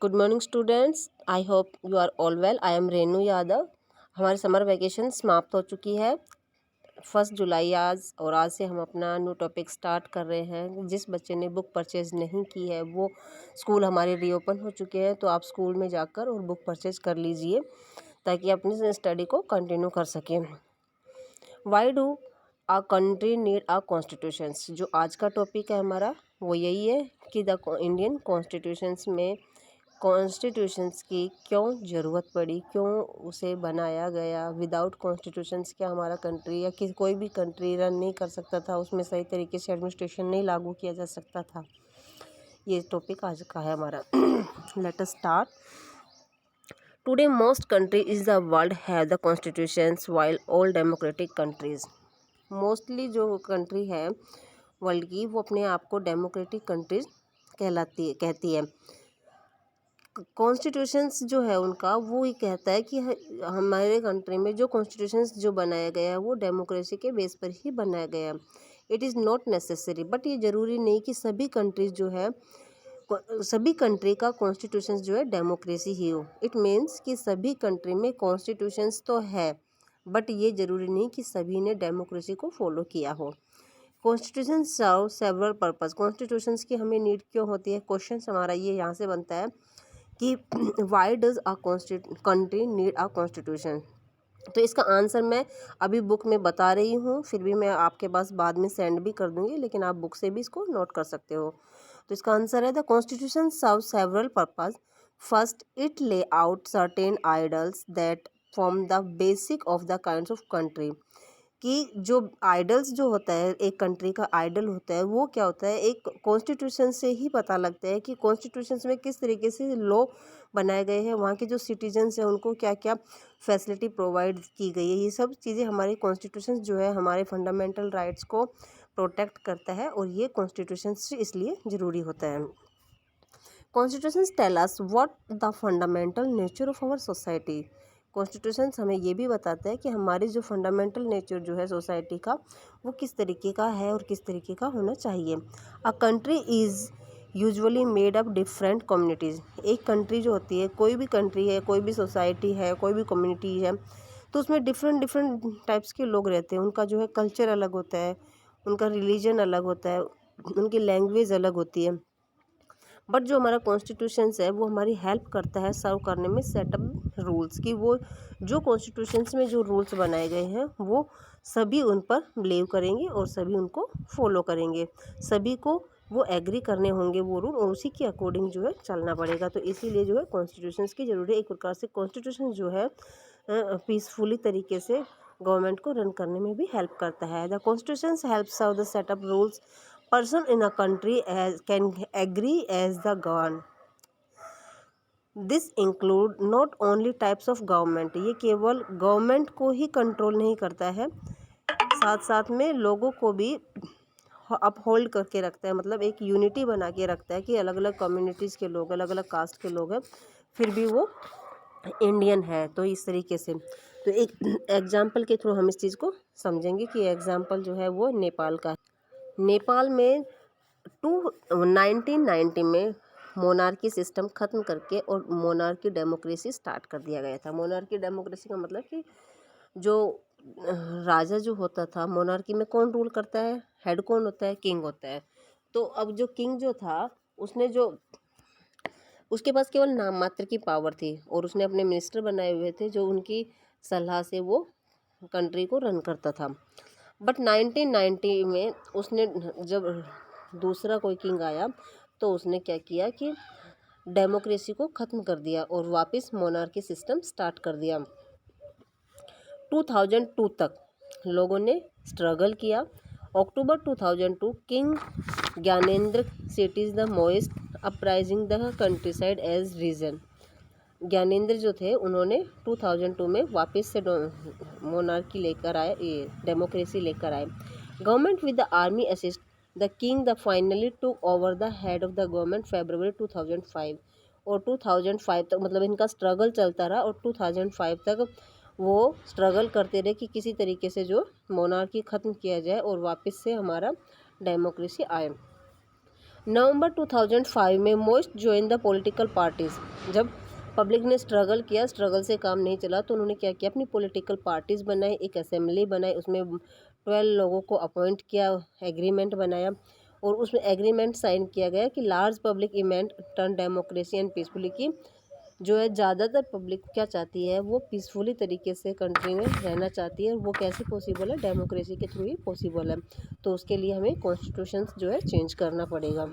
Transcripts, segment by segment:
Good morning students, I hope you are all well. I am Renu Yadav. हमारी summer vacation समाप्त हो चुकी है। 1 जुलाई आज, और आज से हम अपना न्यू टॉपिक स्टार्ट कर रहे हैं। जिस बच्चे ने बुक परचेज नहीं की है वो स्कूल हमारे रीओपन हो चुके हैं, तो आप स्कूल में जाकर और बुक परचेज कर लीजिए ताकि अपनी स्टडी को कंटिन्यू कर सकें। Why do a country need a constitutions, जो आज का टॉपिक है हमारा वो यही है कि द इंडियन कॉन्स्टिट्यूशंस में कॉन्स्टिट्यूशंस की क्यों ज़रूरत पड़ी, क्यों उसे बनाया गया। विदाउट कॉन्स्टिट्यूशंस क्या हमारा कंट्री या कोई भी कंट्री रन नहीं कर सकता था, उसमें सही तरीके से एडमिनिस्ट्रेशन नहीं लागू किया जा सकता था। ये टॉपिक आज का है हमारा। Let us start. Today most country is the world have the constitutions while all democratic countries. Mostly जो कंट्री है वर्ल्ड की वो अपने आप को डेमोक्रेटिक कंट्रीज कहती है। कॉन्स्टिट्यूशंस जो है उनका वो ही कहता है कि हमारे कंट्री में जो कॉन्स्टिट्यूशंस जो बनाया गया है वो डेमोक्रेसी के बेस पर ही बनाया गया है। It is not necessary, but ये ज़रूरी नहीं कि सभी कंट्रीज जो है सभी कंट्री का कॉन्स्टिट्यूशंस जो है डेमोक्रेसी ही हो। इट मीन्स कि सभी कंट्री में कॉन्स्टिट्यूशंस तो है, बट ये ज़रूरी नहीं कि सभी ने डेमोक्रेसी को फॉलो किया हो। Constitution serve several purpose. Constitutions की हमें नीड क्यों होती है? क्वेश्चन हमारा ये यहाँ से बनता है कि why does a country need a constitution. तो इसका आंसर मैं अभी बुक में बता रही हूँ, फिर भी मैं आपके पास बाद में सेंड भी कर दूँगी, लेकिन आप बुक से भी इसको नोट कर सकते हो। तो इसका आंसर है the constitution serve several purpose. First, it lay out certain ideals that form the basic of the kinds of country. कि जो आइडल्स जो होता है, एक कंट्री का आइडल होता है, वो क्या होता है, एक कॉन्स्टिट्यूशन से ही पता लगता है कि कॉन्स्टिट्यूशन में किस तरीके से लॉ बनाए गए हैं, वहाँ के जो सिटीजन्स हैं उनको क्या क्या फैसिलिटी प्रोवाइड की गई है। ये सब चीज़ें हमारी कॉन्स्टिट्यूशन जो है हमारे फंडामेंटल राइट्स को प्रोटेक्ट करता है, और ये कॉन्स्टिट्यूशन इसलिए ज़रूरी होता है। Constitution tell us what the fundamental nature of our society. Constitution हमें ये भी बताता है कि हमारी जो फंडामेंटल नेचर जो है सोसाइटी का वो किस तरीके का है और किस तरीके का होना चाहिए। A country is usually made up different communities. एक कंट्री जो होती है, कोई भी कंट्री है, कोई भी सोसाइटी है, कोई भी कम्युनिटी है, तो उसमें डिफरेंट डिफरेंट टाइप्स के लोग रहते हैं। उनका जो है कल्चर अलग होता है, उनका रिलीजन अलग होता है, उनकी लैंग्वेज अलग होती है। बट जो हमारा कॉन्स्टिट्यूशंस है वो हमारी हेल्प करता है सर्व करने में सेटअप रूल्स की। वो जो कॉन्स्टिट्यूशंस में जो रूल्स बनाए गए हैं वो सभी उन पर बिलीव करेंगे और सभी उनको फॉलो करेंगे। सभी को वो एग्री करने होंगे वो रूल, और उसी के अकॉर्डिंग जो है चलना पड़ेगा। तो इसीलिए जो है कॉन्स्टिट्यूशंस की ज़रूरी है। एक प्रकार से कॉन्स्टिट्यूशन जो है पीसफुली तरीके से गवर्नमेंट को रन करने में भी हेल्प करता है। The constitutions help serve the setup rules person in a country can agree as the govern. This include not only types of government. ये केवल गवर्नमेंट को ही कंट्रोल नहीं करता है, साथ साथ में लोगों को भी अपहोल्ड करके रखता है। मतलब एक यूनिटी बना के रखता है कि अलग अलग कम्युनिटीज़ के लोग, अलग अलग कास्ट के लोग हैं, फिर भी वो इंडियन है। तो इस तरीके से, तो एक एग्जाम्पल के थ्रू हम इस चीज़ को समझेंगे कि एग्जाम्पल जो है वो नेपाल का है। नेपाल में 1990 में मोनार्की सिस्टम ख़त्म करके और मोनार्की डेमोक्रेसी स्टार्ट कर दिया गया था। मोनार्की डेमोक्रेसी का मतलब कि जो राजा जो होता था, मोनार्की में कौन रूल करता है, हेड कौन होता है, किंग होता है। तो अब जो किंग जो था उसने जो उसके पास केवल नाम मात्र की पावर थी, और उसने अपने मिनिस्टर बनाए हुए थे जो उनकी सलाह से वो कंट्री को रन करता था। बट 1990 में उसने जब दूसरा कोई किंग आया तो उसने क्या किया कि डेमोक्रेसी को ख़त्म कर दिया और वापस मोनार्की सिस्टम स्टार्ट कर दिया। 2002 तक लोगों ने स्ट्रगल किया। October 2002 king Gyanendra cities the most uprising the country side as reason. Gyanendra जो थे उन्होंने 2002 में वापस से मोनार्की लेकर आए, ये डेमोक्रेसी लेकर आए। Government with the army assist the king the finally took over the head of the government February 2005। और 2005 तक मतलब इनका स्ट्रगल चलता रहा, और 2005 तक वो स्ट्रगल करते रहे कि किसी तरीके से जो मोनार्की ख़त्म किया जाए और वापस से हमारा डेमोक्रेसी आए। नवंबर 2005 में most join the political parties. जब पब्लिक ने स्ट्रगल किया, स्ट्रगल से काम नहीं चला, तो उन्होंने क्या किया, अपनी पॉलिटिकल पार्टीज़ बनाई, एक असेंबली बनाई, उसमें 12 लोगों को अपॉइंट किया, एग्रीमेंट बनाया और उसमें एग्रीमेंट साइन किया गया कि large public event turn democracy and peacefully, की जो है ज़्यादातर पब्लिक क्या चाहती है, वो पीसफुली तरीके से कंट्री में रहना चाहती है, और वो कैसे पॉसिबल है, डेमोक्रेसी के थ्रू ही पॉसिबल है। तो उसके लिए हमें कॉन्स्टिट्यूशन जो है चेंज करना पड़ेगा।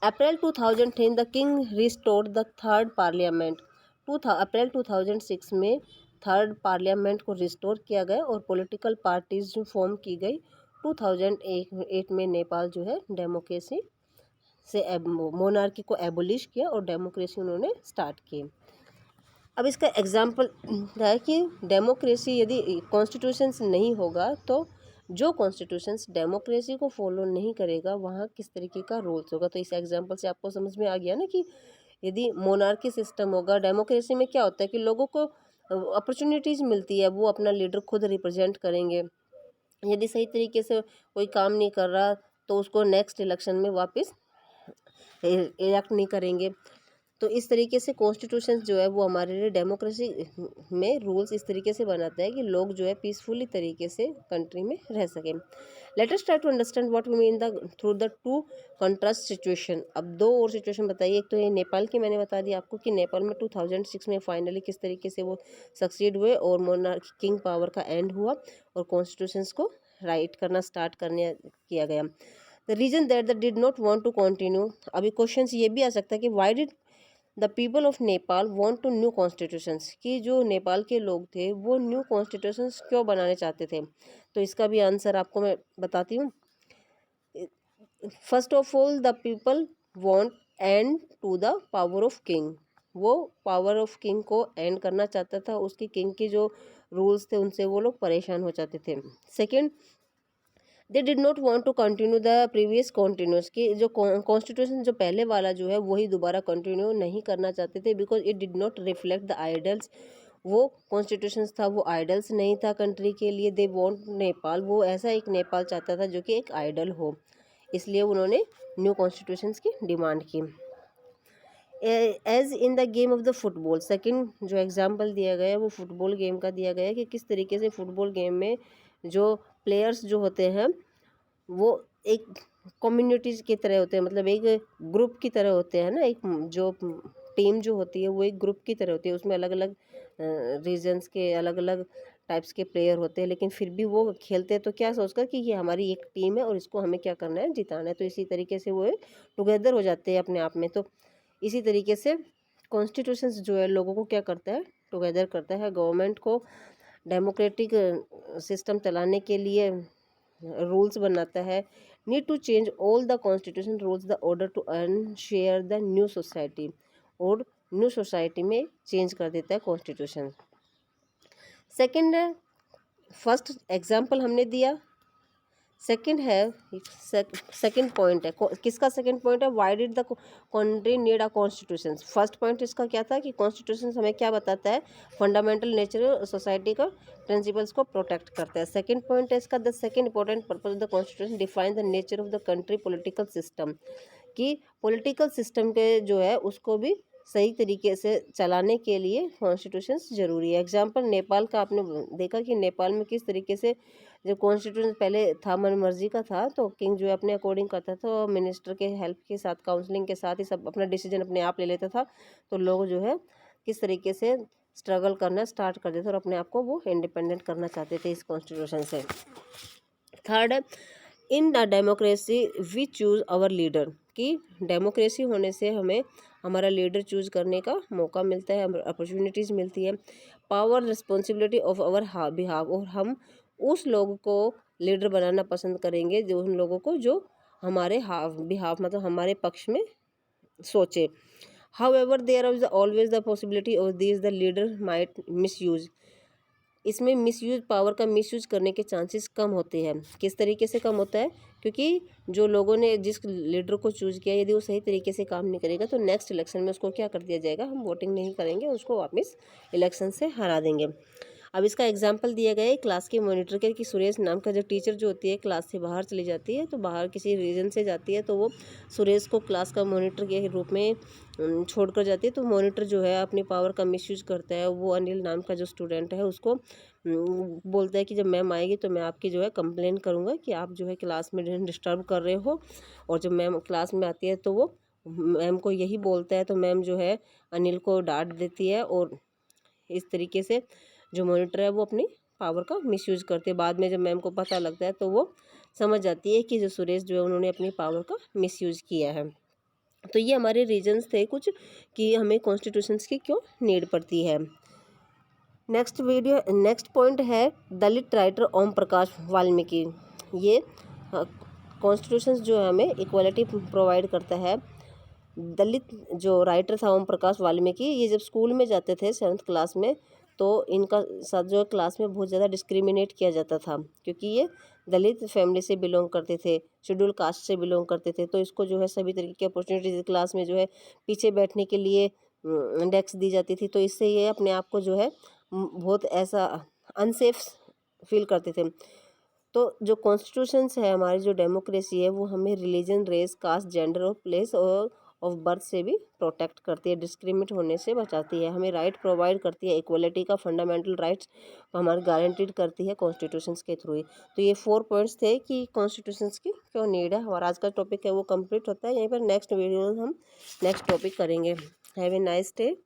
April 2010 the king restored the third parliament. April 2006 में थर्ड पार्लियामेंट को रिस्टोर किया गया और पॉलिटिकल पार्टीज जो फॉर्म की गई। 2008 में नेपाल जो है डेमोक्रेसी से मोनार्की को एबोलिश किया और डेमोक्रेसी उन्होंने स्टार्ट की। अब इसका एग्जाम्पल है कि डेमोक्रेसी यदि कॉन्स्टिट्यूशंस नहीं होगा, तो जो कॉन्स्टिट्यूशंस डेमोक्रेसी को फॉलो नहीं करेगा वहाँ किस तरीके का रूल्स होगा। तो इस एग्जाम्पल से आपको समझ में आ गया ना कि यदि मोनार्की सिस्टम होगा, डेमोक्रेसी में क्या होता है कि लोगों को अपॉर्चुनिटीज़ मिलती है, वो अपना लीडर खुद रिप्रेजेंट करेंगे। यदि सही तरीके से कोई काम नहीं कर रहा तो उसको नेक्स्ट इलेक्शन में वापस इलेक्ट नहीं करेंगे। तो इस तरीके से कॉन्स्टिट्यूशन जो है वो हमारे लिए डेमोक्रेसी में रूल्स इस तरीके से बनाता है कि लोग जो है पीसफुली तरीके से कंट्री में रह सकें। Let us try to understand what we mean the through the two contrast situation. अब दो और सिचुएशन बताइए। एक तो ये नेपाल की मैंने बता दिया आपको कि नेपाल में 2006 में फाइनली किस तरीके से वो सक्सीड हुए और मोनार्की किंग पावर का एंड हुआ और कॉन्स्टिट्यूशंस को राइट करना स्टार्ट करने किया गया। The reason that the did not want to continue. अभी क्वेश्चन ये भी आ सकता है कि why did the people of Nepal want to new constitutions, कि जो नेपाल के लोग थे वो न्यू कॉन्स्टिट्यूशंस क्यों बनाने चाहते थे। तो इसका भी आंसर आपको मैं बताती हूँ। First of all the people want end to the power of king. वो पावर ऑफ किंग को एंड करना चाहता था, उसकी किंग की जो रूल्स थे उनसे वो लोग परेशान हो जाते थे। Second, they did not want to continue the previous continuous, कि जो कॉन्स्टिट्यूशन जो पहले वाला जो है वही दोबारा कंटिन्यू नहीं करना चाहते थे, because it did not reflect the idols. वो कॉन्स्टिट्यूशन था वो आइडल्स नहीं था कंट्री के लिए। दे वांट नेपाल, वो ऐसा एक नेपाल चाहता था जो कि एक आइडल हो, इसलिए उन्होंने न्यू कॉन्स्टिट्यूशन की डिमांड की। As in the game of the football, second जो एग्जांपल दिया गया है वो फुटबॉल गेम का दिया गया है कि किस तरीके से फुटबॉल गेम में जो प्लेयर्स जो होते हैं वो एक कम्युनिटीज़ की तरह होते हैं, मतलब एक ग्रुप की तरह होते हैं ना। एक जो टीम जो होती है वो एक ग्रुप की तरह होती है, उसमें अलग अलग रीजन्स के अलग अलग टाइप्स के प्लेयर होते हैं, लेकिन फिर भी वो खेलते हैं तो क्या सोचकर कि ये हमारी एक टीम है और इसको हमें क्या करना है, जिताना है। तो इसी तरीके से वो टुगेदर हो जाते हैं अपने आप में। तो इसी तरीके से कॉन्स्टिट्यूशंस जो है लोगों को क्या करता है, टुगेदर करता है। गवर्नमेंट को डेमोक्रेटिक सिस्टम चलाने के लिए रूल्स बनाता है। Need to change all the constitution rules the order to earn share the new society, और न्यू सोसाइटी में चेंज कर देता है कॉन्स्टिट्यूशन। सेकंड है, फर्स्ट एग्जांपल हमने दिया। सेकंड है, सेकंड पॉइंट है, किसका सेकंड पॉइंट है, why did the country need a constitution. First point इसका क्या था कि कॉन्स्टिट्यूशन हमें क्या बताता है, फंडामेंटल नेचर सोसाइटी का प्रिंसिपल्स को प्रोटेक्ट करता है। सेकंड पॉइंट है इसका, the second important purpose of the constitution define the nature of the country political system, कि पॉलिटिकल सिस्टम के जो है उसको भी सही तरीके से चलाने के लिए कॉन्स्टिट्यूशंस जरूरी है। एग्जाम्पल नेपाल का आपने देखा कि नेपाल में किस तरीके से जो कॉन्स्टिट्यूशन पहले था मन मर्जी का था, तो किंग जो है अपने अकॉर्डिंग करता था और मिनिस्टर के हेल्प के साथ, काउंसलिंग के साथ ही सब अपना डिसीजन अपने आप ले लेता था। तो लोग जो है किस तरीके से स्ट्रगल करना स्टार्ट कर देते और अपने आप को वो इंडिपेंडेंट करना चाहते थे इस कॉन्स्टिट्यूशन से। थर्ड है, in the democracy we choose our leader, कि डेमोक्रेसी होने से हमें हमारा लीडर चूज़ करने का मौका मिलता है, अपॉर्चुनिटीज़ मिलती है। पावर रिस्पॉन्सिबिलिटी ऑफ आवर बिहाव, और हम उस लोगों को लीडर बनाना पसंद करेंगे जो उन लोगों को जो हमारे बिहाफ मतलब हमारे पक्ष में सोचे। However there is always the possibility of this the leader might misuse, इसमें मिसयूज, पावर का मिसयूज करने के चांसेस कम होते हैं। किस तरीके से कम होता है, क्योंकि जो लोगों ने जिस लीडर को चूज़ किया यदि वो सही तरीके से काम नहीं करेगा तो नेक्स्ट इलेक्शन में उसको क्या कर दिया जाएगा, हम वोटिंग नहीं करेंगे, उसको वापस इलेक्शन से हरा देंगे। अब इसका एग्जांपल दिया गया है क्लास के मॉनिटर के, कि सुरेश नाम का जो टीचर जो होती है क्लास से बाहर चली जाती है, तो बाहर किसी रीज़न से जाती है, तो वो सुरेश को क्लास का मॉनिटर के रूप में छोड़ कर जाती है। तो मॉनिटर जो है अपनी पावर का मिसयूज करता है, वो अनिल नाम का जो स्टूडेंट है उसको बोलता है कि जब मैम आएगी तो मैं आपकी जो है कंप्लेन करूँगा कि आप जो है क्लास में डिस्टर्ब कर रहे हो। और जब मैम क्लास में आती है तो वो मैम को यही बोलता है, तो मैम जो है अनिल को डांट देती है, और इस तरीके से जो मॉनिटर है वो अपनी पावर का मिसयूज करते हैं। बाद में जब मैम को पता लगता है तो वो समझ जाती है कि जो सुरेश जो है उन्होंने अपनी पावर का मिसयूज किया है। तो ये हमारे रीजंस थे कुछ कि हमें कॉन्स्टिट्यूशंस की क्यों नीड पड़ती है। नेक्स्ट पॉइंट है दलित राइटर ओम प्रकाश वाल्मीकि। ये कॉन्स्टिट्यूशंस जो है हमें इक्वालिटी प्रोवाइड करता है। दलित जो राइटर था ओम प्रकाश वाल्मीकि, ये जब स्कूल में जाते थे 7th क्लास में, तो इनका साथ जो क्लास में बहुत ज़्यादा डिस्क्रिमिनेट किया जाता था, क्योंकि ये दलित फैमिली से बिलोंग करते थे, शेड्यूल कास्ट से बिलोंग करते थे। तो इसको जो है सभी तरीके की अपॉर्चुनिटीज क्लास में जो है पीछे बैठने के लिए डेस्क दी जाती थी। तो इससे ये अपने आप को जो है बहुत ऐसा अनसेफ फील करते थे। तो जो कॉन्स्टिट्यूशंस है हमारी, जो डेमोक्रेसी है, वो हमें रिलीजन, रेस, कास्ट, जेंडर और प्लेस और ऑफ बर्थ से भी प्रोटेक्ट करती है, डिस्क्रिमिनेट होने से बचाती है, हमें राइट प्रोवाइड करती है, इक्वलिटी का फंडामेंटल राइट्स हमारे गारंटीड करती है कॉन्स्टिट्यूशंस के थ्रू ही। तो ये 4 पॉइंट्स थे कि कॉन्स्टिट्यूशंस की क्यों नीड है। हमारा आज का टॉपिक है वो कंप्लीट होता है यहीं पर। नेक्स्ट वीडियो में हम नेक्स्ट टॉपिक करेंगे। Have a nice day.